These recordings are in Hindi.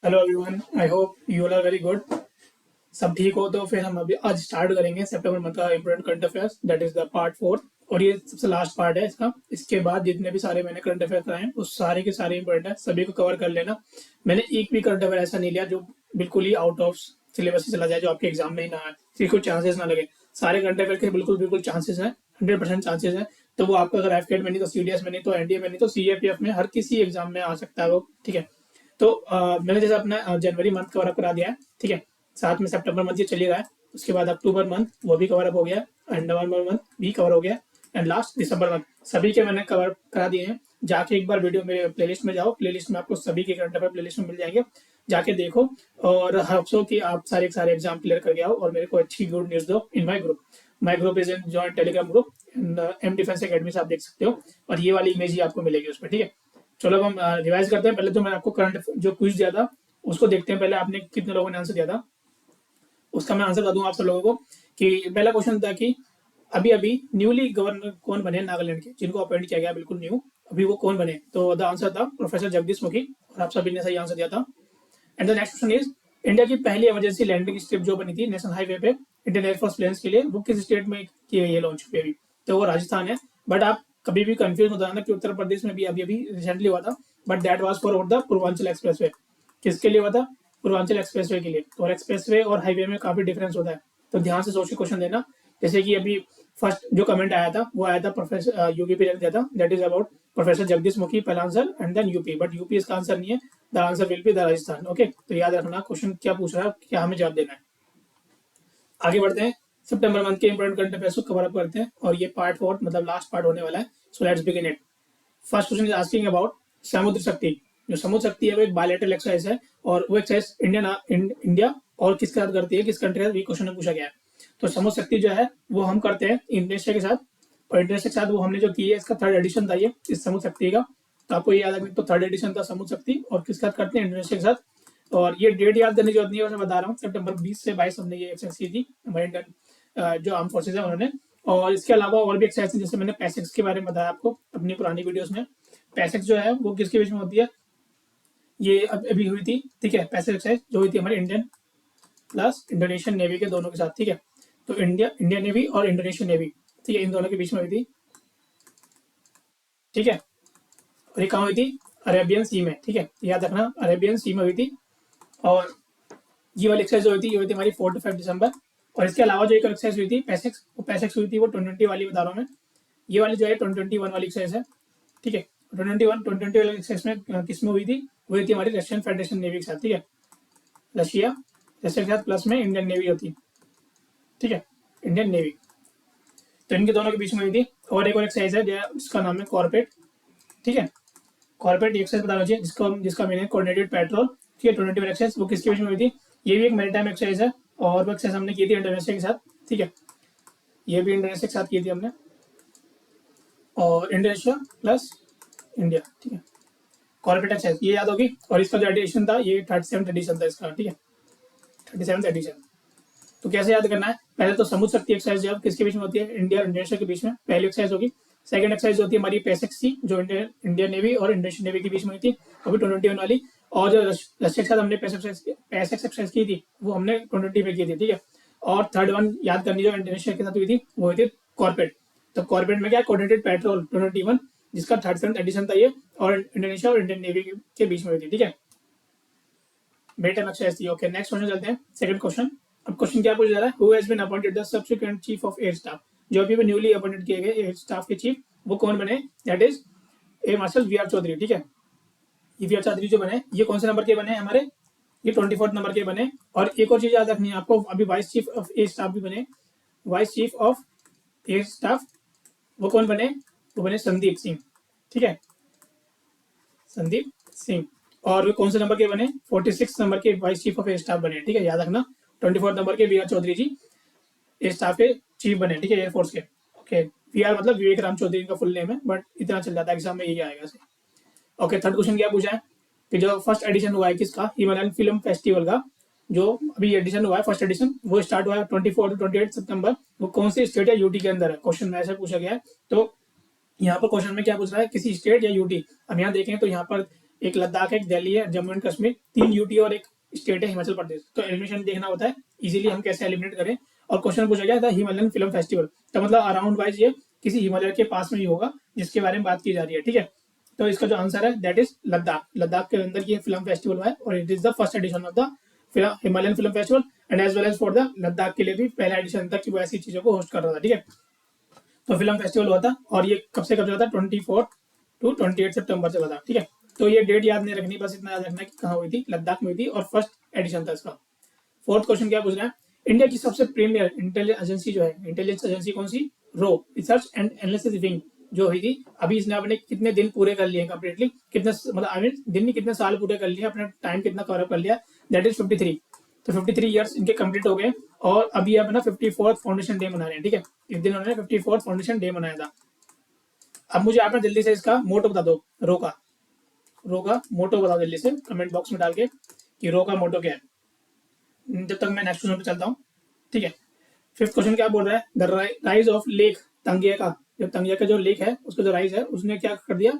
Hello everyone, I hope you all are very good. सब ठीक हो तो फिर हम अभी आज स्टार्ट करेंगे सितंबर मंथ का important current affairs, that is the part 4। और ये सबसे लास्ट पार्ट है इसका। इसके बाद जितने भी सारे मैंने करंट अफेयर कराए हैं वो सारे के सारे इंपॉर्टेंट है, सभी को कवर कर लेना। मैंने एक भी करंट अफेयर ऐसा नहीं लिया जो बिल्कुल ही आउट ऑफ सिलेबस से चला जाए, जो आपके एग्जाम में ही ना आए, फिर कोई चांसेस ना लगे। सारे करंट अफेयर के बिल्कुल बिल्कुल चांसेस हैं, 100% चांसेस हैं। तो वो आपको अगर एफकेट में नहीं तो सीडीएस में नहीं तो एनडीए में नहीं तो सीएपीएफ में हर किसी एग्जाम में आ सकता है वो, ठीक है। तो मैंने जैसे अपना जनवरी मंथ कवर अप करा दिया है, ठीक है। साथ में सितंबर मंथ ये चल ही रहा है। उसके बाद अक्टूबर मंथ वो भी कवर अप हो गया एंड नवंबर मंथ भी कवर हो गया एंड लास्ट दिसंबर मंथ सभी के मैंने कवर करा दिए हैं। जाके एक बार वीडियो मेरे प्लेलिस्ट में जाओ, प्लेलिस्ट में आपको सभी के करंट अफेयर प्लेलिस्ट में मिल जाएंगे, जाके देखो। और होप्स कि आप सारे के सारे एग्जाम क्लियर करके आओ और मेरे को अच्छी गुड न्यूज दो in my group is in joint Telegram group M defence academy से, आप देख सकते हो। और ये वाली इमेज ही आपको मिलेगी उस पर, ठीक है। चलो अब हम रिवाइज करते हैं। पहले तो मैंने आपको करंट जो क्विज दिया था उसको देखते हैं। पहले आपने कितने लोगों ने आंसर दिया था उसका मैं आंसर बता दूंगा आप सब लोगों को। कि पहला क्वेश्चन था कि अभी अभी न्यूली गवर्नर कौन बने नागालैंड के, जिनको अपॉइंट किया गया बिल्कुल न्यू, अभी वो कौन बने। तो द आंसर था प्रोफेसर जगदीश मुखी, और आप सभी ने सही आंसर दिया था। And the next question is, India की पहली इमरजेंसी लैंडिंग स्ट्रिप जो बनी थी नेशनल हाईवे पे इंडियन एयरफोर्स प्लेन्स के लिए, वो किस स्टेट में की गई है लॉन्च पे अभी। तो वो राजस्थान है। बट आप कभी भी कंफ्यूज मत होना कि उत्तर प्रदेश में भी अभी अभी रिसेंटली हुआ था, but that was for the Purvanchal expressway. किसके लिए हुआ था? पूर्वांचल एक्सप्रेसवे के लिए। तो एक्सप्रेसवे और हाईवे में काफी डिफरेंस होता है, तो ध्यान से सोच के क्वेश्चन देना। जैसे कि अभी फर्स्ट जो कमेंट आया था वो आया था प्रोफेसर यूपी पे दिया था, that is about professor Jagdish Mukhi, पहला answer, and then UP. But UP इसका आंसर नहीं है, the answer will be the Rajasthan. Okay, तो याद रखना क्वेश्चन क्या पूछ रहा है, क्या हमें जवाब देना है। आगे बढ़ते हैं, सितंबर मंथ के इंपोर्टेंट करंट अफेयर्स को कवर अप करते हैं और ये पार्ट 4 मतलब लास्ट पार्ट होने वाला है। So let's begin it. First question is asking about समुद्र शक्ति। जो समुद्र शक्ति है वो एक बायलैटरल एक्सरसाइज है, और वो एक्सरसाइज इंडिया और किसके साथ करती है, किस कंट्री के साथ, ये क्वेश्चन में पूछा गया है। तो समुद्र शक्ति जो है वो हम करते हैं इंडोनेशिया के साथ, और इंडोनेशिया के साथ वो हमने जो की है इसका थर्ड एडिशन था ये इस समुद्र शक्ति का। तो आपको ये याद रखना, तो थर्ड एडिशन था समुद्र शक्ति, और किसके साथ करते हैं, इंडोनेशिया के साथ। और ये डेट याद करने की जरूरत नहीं है, मैं बता रहा हूँ सितंबर 20 से 22 हमने ये एक्सरसाइज की थी हमारे इंडियन जो आर्म फोर्सेज है उन्होंने। और इसके अलावा और भी एक्सरसाइज जैसे मैंने पैसेक्स के बारे में बताया आपको अपनी पुरानी वीडियोस में। पैसेक्स जो है वो किसके बीच में होती है, ये अभी हुई थी, ठीक है। पैसेज एक्सरसाइज जो हुई थी हमारे इंडियन प्लस इंडोनेशियन नेवी के दोनों के साथ, ठीक है। तो इंडियन नेवी और इंडोनेशियन नेवी, ठीक है, इन दोनों के बीच में हुई थी, ठीक है। और ये कहाँ हुई थी? अरेबियन सी में, ठीक है, याद रखना अरेबियन सी में हुई थी। और ये वाली एक्सरसाइज जो हुई थी ये हुई थी हमारी 4 to 5 दिसंबर। और इसके अलावा जो एक एक्सरसाइज हुई थी पैसेक्स, वो पैसेक्स हुई थी वो 2020 वाली बता रहा हूँ मैं। ये वाली जो है 2021 वाली एक्सरसाइज है, ठीक है। 2020 वाली एक्सरसाइज में किस में हुई थी? वो हुई थी हमारी रशियन फेडरेशन नेवी के साथ, ठीक है। रशिया रशिया के साथ प्लस में इंडियन नेवी होती, ठीक है, इंडियन नेवी। तो इनके दोनों के बीच में हुई थी। और एक और एक्सरसाइज है जिसका नाम है कॉर्पेट, ठीक है। कॉर्पोरेट एक्सरसाइज बताना चाहिए जिसका मीनिंग कोऑर्डिनेटेड पेट्रोल, ठीक है। 20 एक्सरसाइज वो किसके बीच में हुई थी? ये भी एक मैरीटाइम एक्सरसाइज है, और वो एक्सरसाइज हमने की थी इंडोनेशिया के साथ, ठीक है। ये भी इंडोनेशिया के साथ की थी हमने, और इंडोनेशिया प्लस इंडिया, ठीक है। कॉर्पोरेट एक्सरसाइज ये याद होगी। और इसका जो एडिशन था ये 37th एडिशन था इसका, ठीक है, 37th एडिशन। तो कैसे याद करना है? पहले तो समुद्र शक्ति एक्सरसाइज जब किसके बीच में होती है, इंडिया और इंडोनेशिया के बीच में, पहली एक्सरसाइज होगी। सेकंड एक्सरसाइज होती है हमारी पैसिफिक सी, जो इंडियन नेवी और इंडोनेशियन नेवी के बीच में हुई थी, अभी 2021 वाली। और जो रशिया के साथ हमने पैसिफिक एक्सरसाइज की थी वो हमने 2020 में की थी, ठीक है। और थर्ड वन याद करनी जो इंडोनेशिया के साथ हुई थी वो हुई थी कॉर्पेट। तो कॉर्पेट में क्या कोऑर्डिनेटेड पेट्रोल 2021, जिसका 37th एडिशन था ये, और इंडोनेशिया और इंडियन नेवी के बीच में हुई थी, ठीक है। मेरिटाइम एक्सरसाइज थी। ओके, नेक्स्ट क्वेश्चन चलते हैं, सेकंड क्वेश्चन। अब क्वेश्चन क्या पूछा जा रहा है, who has been appointed the subsequent chief of air staff. जो अभी भी न्यूली अपॉइंटेड किए गए एयर स्टाफ के चीफ वो कौन बने? That is air marshal V R Chaudhary, ठीक है। ये वी आर चौधरी जो बने ये कौन से नंबर के बने हमारे? ये 24th नंबर के बने। और एक और चीज याद रखनी है आपको, अभी vice chief of air staff भी बने। Vice chief of air staff वो कौन बने? वो बने संदीप सिंह, ठीक है, संदीप सिंह। और वे कौन से नंबर के बने? 46 नंबर के vice chief of air staff बने, ठीक है, याद रखना। 24 नंबर के V R Chaudhary ji air staff के चीफ बने, ठीक है, एयरफोर्स के। ओके, वी आर मतलब विवेक राम चौधरी का फुल नेम है, बट इतना चल जाता है एग्जाम में, यही आएगा। ओके, थर्ड क्वेश्चन क्या पूछा है कि जो फर्स्ट एडिशन हुआ है किसका, हिमालयन फिल्म फेस्टिवल का, जो अभी एडिशन हुआ है फर्स्ट एडिशन, वो स्टार्ट हुआ है 24 to 28 सितंबर। वो कौन सी स्टेट या यूटी के अंदर है? क्वेश्चन में ऐसे पूछा गया है। तो यहाँ पर क्वेश्चन में क्या पूछ रहा है, किसी स्टेट या यूटी। अब यहाँ देखें तो यहाँ पर एक लद्दाख है, एक दिल्ली है, जम्मू एंड कश्मीर, 3 यूटी और एक स्टेट है हिमाचल प्रदेश। तो एलिमिनेशन देखना होता है इजीली हम कैसे एलिमिनेट करें। और क्वेश्चन पूछा गया था हिमालयन फिल्म फेस्टिवल, तो मतलब अराउंड वाइज ये किसी हिमालय के पास में ही होगा जिसके बारे में बात की जा रही है, ठीक है। तो इसका जो आंसर है दैट इज लद्दाख। लद्दाख के अंदर ये फिल्म फेस्टिवल है और it is the first edition of the Himalayan film festival and as well as for the Ladakh के लिए भी पहला एडिशन था कि वो ऐसी चीजों को होस्ट कर रहा था, ठीक है। तो फिल्म फेस्टिवल हुआ था और ये कब से कब चला था, 24 टू 28 सितंबर चला था, ठीक है। तो ये डेट याद नहीं रखनी, बस इतना याद रखना कि कहाँ हुई थी, लद्दाख में हुई थी और फर्स्ट एडिशन था इसका। फोर्थ क्वेश्चन क्या पूछ रहा है, इंडिया की सबसे प्रीमियर इंटेलिजेंस एजेंसी जो है, इंटेलिजेंस एजेंसी कौन सी, रो रिसर्च एंड एनालिसिस विंग जो हुई थी, अभी इसने अपने कितने दिन पूरे कर लिए कंप्लीटली, कितने मतलब आई मीन दिन नहीं कितने साल पूरे कर लिए, अपने टाइम कितना कवर कर लिया, दैट इज 53। तो 53 ईयर्स इनके कंप्लीट हो गए और अभी अपना 54th फाउंडेशन डे मना रहे हैं, ठीक है। इस दिन उन्होंने 54th फाउंडेशन डे मनाया था। अब मुझे आपने जल्दी से इसका मोटो बता दो, रो का मोटो बताओ जल्दी से कमेंट बॉक्स में डाल के कि रो का मोटो क्या है, जब तक मैं नेक्स्ट क्वेश्चन पे चलता हूँ, ठीक है। फिफ्थ क्वेश्चन क्या बोल रहा है, द राइज ऑफ लेक तंगिया का जो लेक है उसका जो राइज है उसने क्या कर दिया,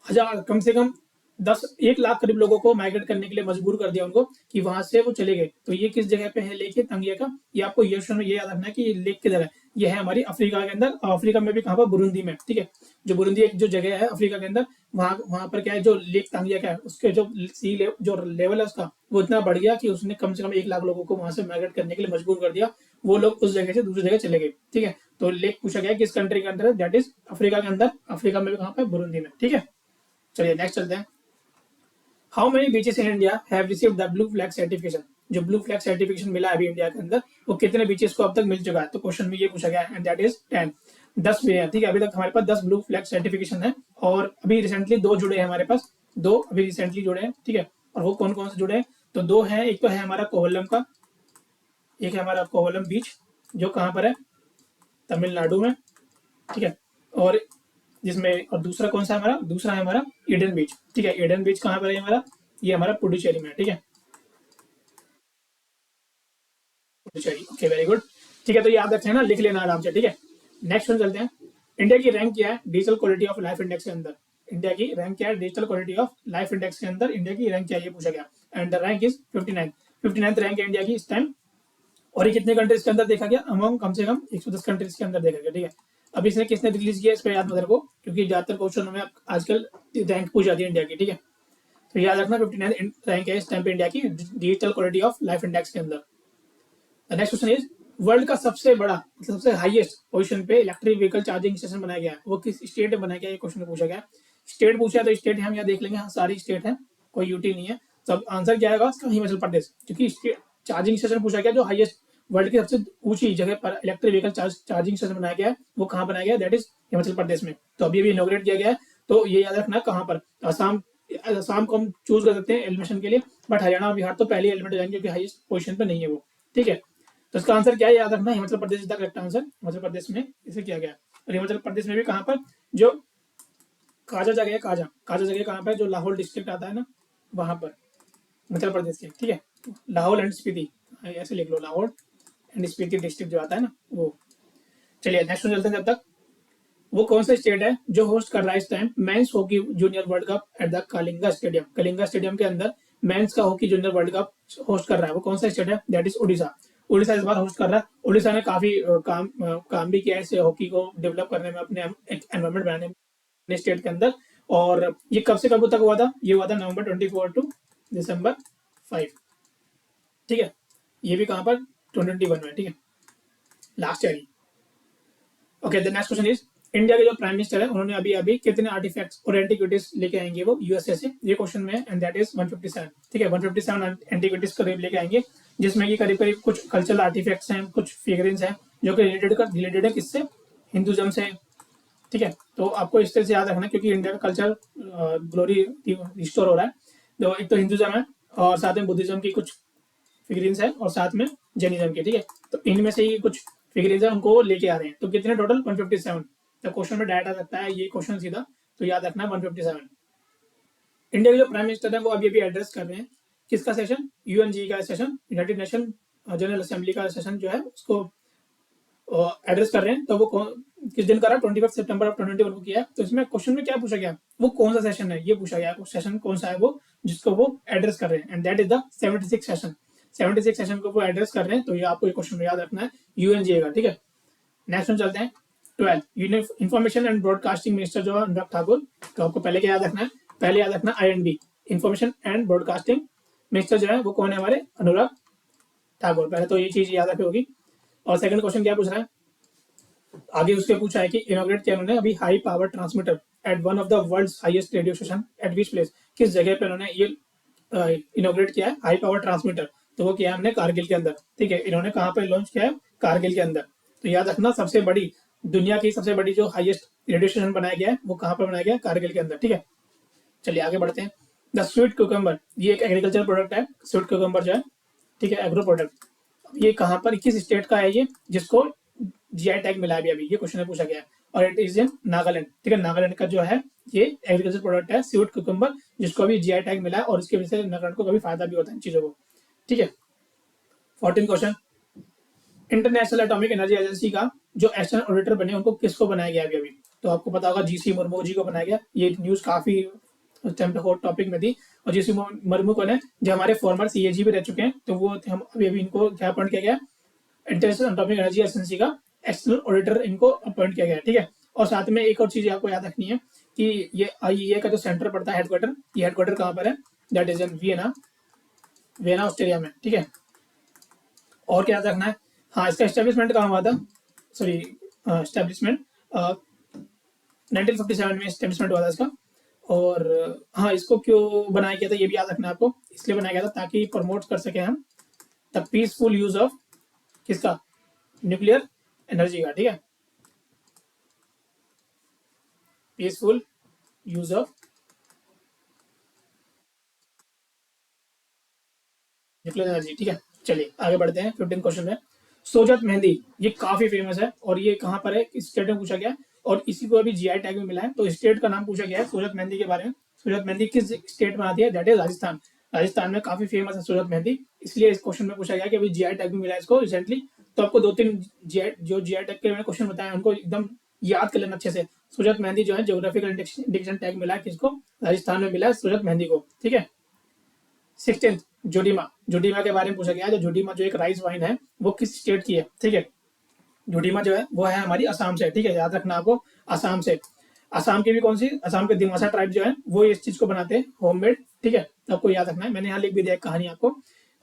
हजार कम से कम 1 लाख करीब लोगों को माइग्रेट करने के लिए मजबूर कर दिया उनको कि वहां से वो चले गए। तो ये किस जगह पे है लेक तंगिया का, ये आपको ये क्वेश्चन में ये याद रखना है कि ये लेक की जगह ये है हमारी अफ्रीका के अंदर, अफ्रीका में भी कहाँ पर, बुरुंदी में, ठीक है। जो बुरुंदी एक जो जगह है अफ्रीका के अंदर, वहां पर क्या है, जो लेक तांगिया का है उसके जो जो लेवल है उसका वो इतना बढ़ गया कि उसने कम से कम 1 लाख लोगों को वहां से माइग्रेट करने के लिए मजबूर कर दिया। वो लोग उस जगह से दूसरी जगह चले गए, ठीक है। तो लेक पूछा गया किस कंट्री के अंदर है, दैट इज अफ्रीका के अंदर, अफ्रीका में भी कहाँ पे, बुरुंदी में, ठीक है। चलिए नेक्स्ट चलते हैं। How many beaches in India have received the blue flag certification, जो ब्लू फ्लैग सर्टिफिकेशन मिला है अभी इंडिया के अंदर, वो कितने बीचेस को अब तक मिल चुका है। तो क्वेश्चन में ये पूछा गया है एंड दैट इज 10। 10 भी है, ठीक है। अभी तक हमारे पास 10 ब्लू फ्लैग सर्टिफिकेशन है और अभी रिसेंटली 2 जुड़े हैं हमारे पास, 2 अभी रिसेंटली जुड़े हैं, ठीक है। और वो कौन कौन से जुड़े हैं, तो 2 हैं, एक तो है हमारा कोवलम का, एक है हमारा कोवलम बीच जो कहाँ पर है, तमिलनाडु में, ठीक है। और जिसमें और दूसरा कौन सा है हमारा, दूसरा है हमारा ईडन बीच, ठीक है। ईडन बीच कहाँ पर है हमारा, ये हमारा पुडुचेरी में, ठीक है। पुडुचेरी, ओके वेरी गुड, ठीक है। तो याद रखना, लिख लेना आराम से, ठीक है। नेक्स्ट वन चलते हैं। इंडिया की रैंक क्या है digital quality of life index के अंदर, इंडिया की रैंक क्या है digital quality of life index के अंदर, इंडिया की रैंक क्या है ये पूछा गया and the rank is 59। 59th rank है इंडिया की इस टाइम। और ये कितने कंट्रीज के अंदर देखा गया, अमंग कम से कम 110 कंट्रीज के अंदर देखा गया, ठीक है। अब इसने किसने रिलीज किया इस पर याद मेरे को, क्योंकि ज्यादातर क्वेश्चन में आजकल रैंक पूछ जाती है इंडिया की, ठीक है। तो याद रखना 59 रैंक है इस टाइम पे इंडिया की digital quality of life index के अंदर। नेक्स्ट क्वेश्चन इज, वर्ल्ड का सबसे बड़ा सबसे हाईएस्ट पोजीशन पे इलेक्ट्रिक व्हीकल चार्जिंग स्टेशन बनाया गया है, वो किस स्टेट में बनाया गया, ये क्वेश्चन पूछा गया। स्टेट पूछा है तो स्टेट हम यहाँ देख लेंगे, हाँ सारी स्टेट है, कोई यूटी नहीं है। तो आंसर क्या आएगा इसका, हिमाचल प्रदेश, क्योंकि चार्जिंग स्टेशन पूछा गया जो हाईएस्ट वर्ल्ड की सबसे ऊंची जगह पर इलेक्ट्रिक व्हीकल चार्जिंग स्टेशन बनाया गया है, वो कहाँ बनाया गया, दैट इज हिमाचल प्रदेश में। तो अभी अभी इनोग्रेट किया गया है, तो ये याद रखना कहाँ पर, असम, असम को हम चूज कर सकते हैं एलिमिनेशन के लिए, बट हरियाणा और बिहार तो पहले एलिमेंट हो जाएंगे क्योंकि हाईएस्ट पोजीशन पे नहीं है वो, ठीक है। तो इसका आंसर क्या है याद रखना, Himachal Pradesh is the correct answer, Himachal Pradesh में इसे किया गया। और हिमाचल प्रदेश में भी कहाँ पर, जो काजा जगह है, काजा काजा जगह कहाँ पर, जो लाहौल डिस्ट्रिक्ट आता है ना, वहां पर हिमाचल प्रदेश के, ठीक है। लाहौल एंड स्पीति, ऐसे लिख लो, लाहौल एंड स्पीति डिस्ट्रिक्ट जो आता है ना वो। चलिए नेक्स्ट चलते हैं। जब तक वो कौन सा स्टेट है जो होस्ट कर रहा है इस time men's hockey junior world cup at the Kalinga stadium, Kalinga stadium के अंदर मेंस का hockey junior world cup host कर रहा है, वो कौन सा स्टेट है, दैट इज उड़ीसा। उड़ीसा इस बार होस्ट कर रहा है। उड़ीसा ने काफी काम भी किया है इसे हॉकी को डेवलप करने में, अपने एनवायरमेंट बनाने में अपने स्टेट के अंदर। और ये कब से कब तक हुआ था, ये हुआ था नवंबर 24 टू दिसंबर 5, ठीक है। ये भी कहाँ पर 2021 में, ठीक है, last year. Okay the next question is, India के जो प्राइम मिनिस्टर है उन्होंने अभी अभी कितने आर्टिफैक्ट्स और एंटीक्विटीज लेके आएंगे वो यूएसए से, ये क्वेश्चन में एंड दैट इज 157, ठीक है। 157 एंटीक्विटीज करीब लेके आएंगे, जिसमें कि करीब करीब कुछ कल्चरल आर्टिफैक्ट्स हैं, कुछ फिगरिंग्स हैं जो कि रिलेटेड है किससे, हिंदुज्म से, ठीक है। तो आपको इस तरह से याद रखना क्योंकि इंडिया का कल्चर ग्लोरी रिस्टोर हो रहा है। तो एक तो हिंदुज्म है और साथ में बुद्धिज्म की कुछ फिगरिंग्स है और साथ में जैनिज्म की, ठीक है। तो इनमें से ही कुछ फिगरिंग्स है उनको लेके आ रहे हैं। तो कितने टोटल 157। तो क्वेश्चन में डाटा सकता है ये क्वेश्चन सीधा, तो याद रखना 157। इंडिया के जो प्राइम मिनिस्टर है वो अभी अभी एड्रेस कर रहे हैं किसका सेशन, यूएनजी का session, United nation general assembly का सेशन जो है उसको एड्रेस कर रहे हैं। तो वो किस दिन करा, 25 सितंबर ऑफ 2021 को किया है। तो इसमें क्वेश्चन में क्या पूछा गया, वो कौन सा सेशन है, ये पूछा गया सेशन कौन सा है वो जिसको वो एड्रेस कर रहे हैं, and that is the 76 session. 76 session को वो एड्रेस कर रहे हैं, तो ये आपको क्वेश्चन याद रखना है, यूएनजीए का, ठीक है। नेक्स्ट में चलते हैं 12, इंफॉर्मेशन एंड ब्रॉडकास्टिंग मिनिस्टर जो है अनुराग ठाकुर, तो आपको पहले क्या याद रखना है, पहले याद रखना INB, information and broadcasting minister जो है वो कौन है, हमारे अनुराग ठाकुर। पहले तो ये चीज याद रखी होगी। और सेकंड क्वेश्चन क्या पूछ रहा है, आगे उसके पूछा है कि इनॉग्रेट किया उन्होंने अभी high power transmitter at one of the world's highest radio station at which place, किस जगह पे उन्होंने ये इनॉग्रेट किया है हाई पावर ट्रांसमीटर, तो वो किया है हमने कारगिल के अंदर, ठीक है। इन्होंने कहाँ पे लॉन्च किया है, कारगिल के अंदर। तो याद रखना, सबसे बड़ी दुनिया की सबसे बड़ी जो हाईएस्ट रेडियो स्टेशन बनाया गया है वो कहाँ पर बनाया गया है, कारगिल के अंदर, ठीक है। चलिए आगे बढ़ते हैं। द स्वीट क्यूकम्बर, ये एक एग्रीकल्चर प्रोडक्ट है, स्वीट क्यूकम्बर जो है, ठीक है, एग्रो प्रोडक्ट। ये कहाँ पर, किस स्टेट का है ये जिसको जीआई टैग मिला है अभी, ये क्वेश्चन में पूछा गया है, और इट इज इन नागालैंड, ठीक है। नागालैंड का जो है ये एग्रीकल्चर प्रोडक्ट है स्वीट क्यूकम्बर, जिसको अभी जीआई टैग मिला है, और इसकी वजह से नागालैंड को काफी फायदा भी होता है इन चीजों को, ठीक है। 14 question, international atomic energy agency का जो एक्सटर्नल ऑडिटर बने उनको किसको बनाया गया अभी, तो आपको पता होगा जीसी मुर्मू जी को बनाया गया। ये न्यूज काफी उस टाइम पे हॉट टॉपिक में थी। और जीसी मुर्मू को ने जो हमारे फॉर्मर सीएजी भी रह चुके हैं, तो वो हम अभी इनको क्या अपॉइंट किया गया, इंटरनेशनल एटॉमिक एनर्जी एजेंसी का एक्सटर्नल ऑडिटर इनको अपॉइंट किया गया, ठीक है। और साथ में एक और चीज आपको याद रखनी है कि ये आईईए का जो सेंटर पड़ता है, हेडक्वार्टर, ये हेडक्वार्टर कहाँ पर है, that is in Vienna, Vienna Australia में, ठीक है। और क्या याद रखना है, हाँ इसका एस्टेब्लिशमेंट कहाँ हुआ था, सॉरी एस्टेब्लिशमेंट 1957 में एस्टेब्लिशमेंट हुआ था इसका। और हाँ, इसको क्यों बनाया गया था ये भी याद रखना है आपको, इसलिए बनाया गया था ताकि प्रमोट कर सके हम द पीसफुल यूज ऑफ किसका, न्यूक्लियर एनर्जी का, ठीक है, peaceful use of nuclear energy, ठीक है। चलिए आगे बढ़ते हैं 15 क्वेश्चन में। सोजत मेहंदी, ये काफी फेमस है, और ये कहाँ पर है, किस स्टेट में पूछा गया है, और इसी को अभी जीआई टैग में मिला है। तो स्टेट का नाम पूछा गया है सोजत मेहंदी के बारे में। सोजत मेहंदी किस स्टेट में आती है, दैट इज राजस्थान। राजस्थान में काफी फेमस है सोजत मेहंदी, इसलिए इस क्वेश्चन में पूछा गया कि अभी जीआई टैग में मिला है इसको रिसेंटली। तो आपको 2-3 जीआई टैग के मैंने क्वेश्चन बताया उनको एकदम याद कर लेना अच्छे से। सुजत मेहंदी जो है ज्योग्राफिकल इंडिकेशन टैग मिला है किसको, राजस्थान में मिला है सुजत मेहंदी को, ठीक है। 16 जोडीमा, जोडीमा के बारे में पूछा गया है। जो जोडीमा जो एक राइस वाइन है वो किस स्टेट की है, ठीक है। जोडीमा जो है वो है हमारी असम से, ठीक है, याद रखना आपको, असम से। असम की भी कौन सी, असम के दिमासा ट्राइब जो है वो इस चीज को बनाते हैं होममेड, ठीक है, तो आपको याद रखना है। मैंने यहाँ लिख भी दिया एक कहानी आपको।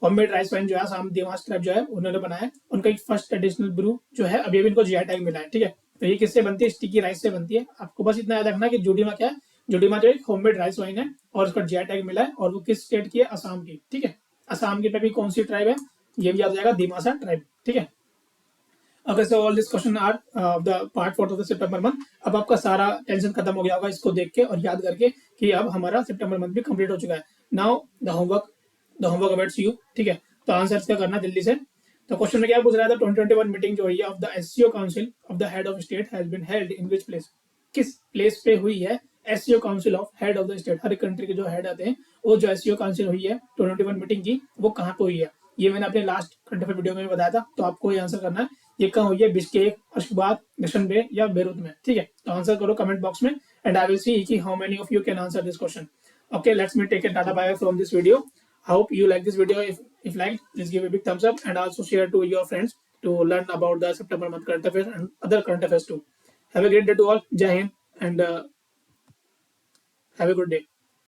होममेड राइस वाइन जो है असम दिमासा ट्राइब जो है उन्होंने बनाया, उनका एक फर्स्ट ट्रेडिशनल ब्रू जो है अभी इनको जीआई टैग मिला है, ठीक है। तो ये किससे बनती है, स्टिकी राइस से बनती है। आपको बस इतना याद रखना कि जोडीमा क्या है, जोडीमा जो एक होममेड राइस वाइन है, और उसका जीआई टैग मिला है, और वो किस स्टेट की है, असम की, ठीक है। असम की पे भी कौन सी ट्राइब है, ये भी याद जाएगा, दिमासा ट्राइब, ठीक है। Okay, so all this question are the part 4 of the सितंबर मंथ। अब आपका सारा टेंशन खत्म हो गया होगा इसको देख के और याद करके कि अब हमारा सितंबर मंथ भी कंप्लीट हो चुका है। Now the homework awaits you, ठीक है। तो आंसर्स क्या करना जल्दी से। तो क्वेश्चन में क्या पूछ रहा था, 2021 मीटिंग जो हुई है of the SCO council of the head of state has been held in which place, किस प्लेस पे हुई है SCO council of head of the state. हर एक कंट्री के जो हेड आते हैं वो जो एससीओ काउंसिल हुई है 2021 मीटिंग की, वो कहाँ पे हुई है। ये मैंने अपने लास्ट करंट अफेयर वीडियो में बताया था, तो आपको ये आंसर करना है ये कहाँ हुई है, बिश्केक, अशगाबाद, दुशनबे या बेरूत में, ठीक है। तो आंसर करो कमेंट बॉक्स में, एंड आई विल सी कि how many of you can answer this question. Okay, let's me take a data bio from this video. Hope you like this video. If liked, please give a big thumbs up and also share to your friends to learn about the September month current affairs and other current affairs too. Have a great day to all. Jai Hind and have a good day.